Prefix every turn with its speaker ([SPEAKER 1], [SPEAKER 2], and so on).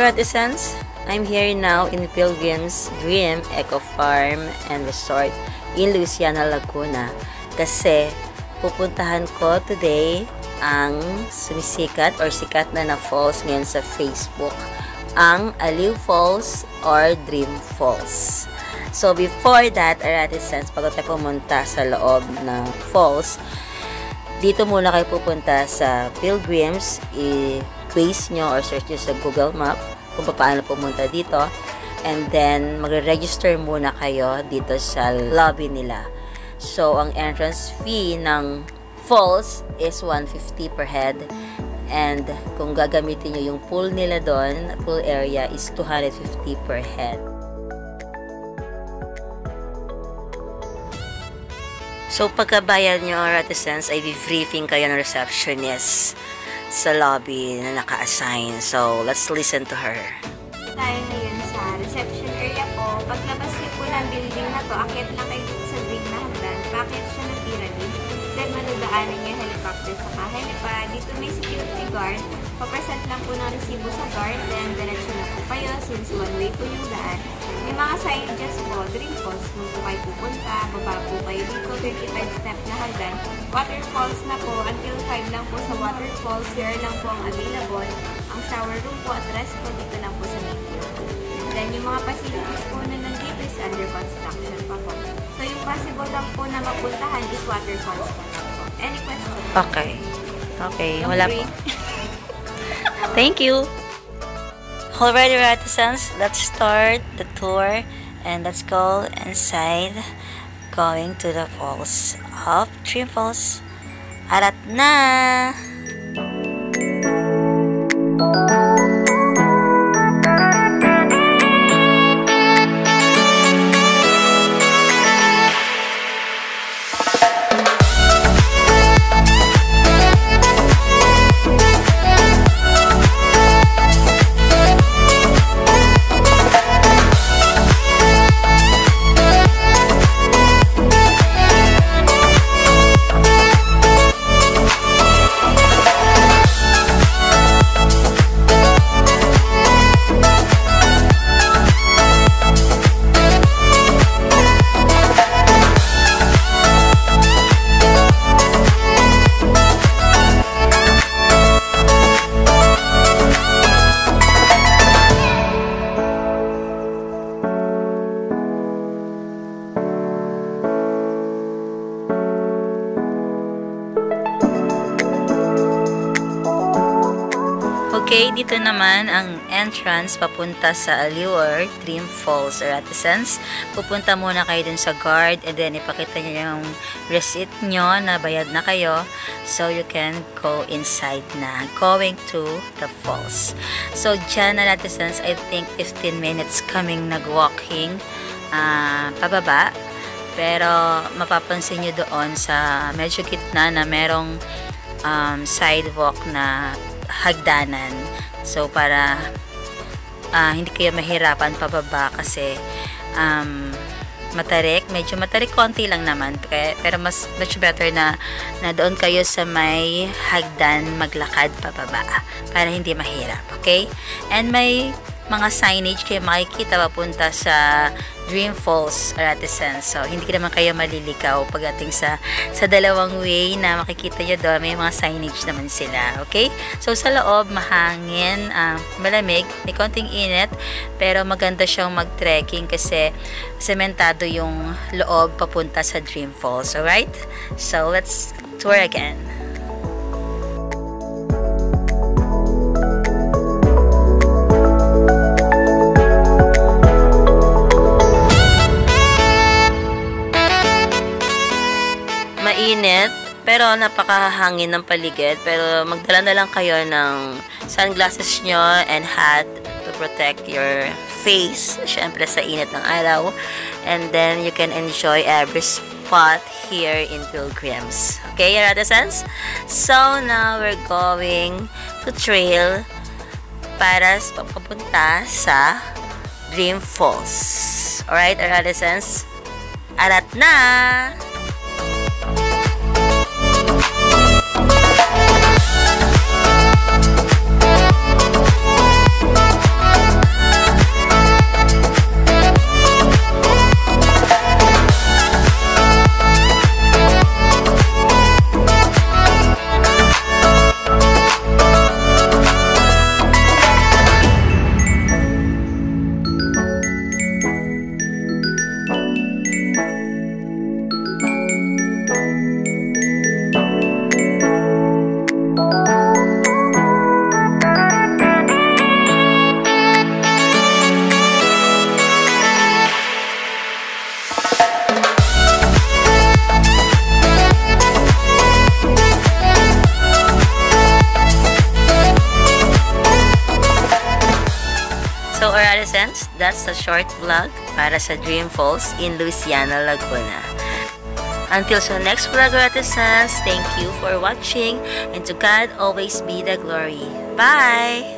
[SPEAKER 1] Artisans, I'm here now in Pilgrim's Dream Eco Farm and Resort in Luciana, Laguna kasi pupuntahan ko today ang sumisikat or sikat na falls ngayon sa Facebook, ang Aliw Falls or Dream Falls. So before that, Artisans, pag tayo pumunta sa loob ng falls, dito muna kayo pupunta sa Pilgrims, i-base nyo or search nyo sa Google Map kung paano pumunta dito, and then magre-register muna kayo dito sa lobby nila. So ang entrance fee ng falls is 150 per head, and kung gagamitin nyo yung pool nila doon, pool area is 250 per head. So pagkabayad nyo, Artisans, ay briefing kayo ng receptionist sa lobby na naka-assign. So let's listen to her.
[SPEAKER 2] Tayo ngayon sa reception area po. Paglabas niyo po ng building na to, akyat lang kayo dito sa green na hagdan. Paakit siya ng pyramid. Then madadaanan niyo yung helicopter sa helipad. Dito may security guard. Papresent lang po ng resibo sa guard. Then diretso na po kayo since one way po yung daan. May mga signages po, Dream Falls. Kung po kayo pupunta, baba po kayo dito, 35 step na hagdan. Waterfalls na po, until 5 lang po sa waterfalls. Here lang po ang available. Ang shower room po at rest po dito lang po sa main floor. Then yung mga facilities po na nandito is under construction pa po. So yung possible lang po na mapuntahan is waterfalls pa lang po. Any questions?
[SPEAKER 1] Okay. Okay, wala po. Thank you. Alright, Artisans, let's start the tour and let's go inside, going to the falls of Dream Falls. Arat na! Okay, dito naman ang entrance papunta sa Aliw or Dream Falls, Artisans. Pupunta muna kayo dun sa guard and then ipakita nyo yung receipt nyo na bayad na kayo so you can go inside na, going to the falls. So dyan, Artisans, I think 15 minutes kaming nag-walking pababa. Pero mapapansin nyo doon sa medyo gitna na merong sidewalk na hagdanan. So para hindi kayo mahirapan pababa kasi medyo matarik konti lang naman, pero much better na doon kayo sa may hagdan maglakad pababa para hindi mahirap, okay? And may mga signage kayo makikita papunta sa Dream Falls, Artisans. So, hindi naman kayo malilikaw pagdating sa dalawang way na makikita nyo doon. May mga signage naman sila. Okay? So, sa loob, mahangin, malamig, may konting init, pero maganda siyang mag-trekking kasi sementado yung loob papunta sa Dream Falls. Alright? So, let's tour again. Mainit, pero napakahangin ng paligid. Pero magdala na lang kayo ng sunglasses nyo and hat to protect your face, syempre sa init ng araw. And then you can enjoy every spot here in Pilgrims. Okay, Artisans? So now we're going to trail para papunta sa Dream Falls. Alright, Artisans? Arat na! that's a short vlog para sa Dream Falls in Luciana, Laguna. Until sa next vlog, Ratisans, thank you for watching, and to God always be the glory. Bye!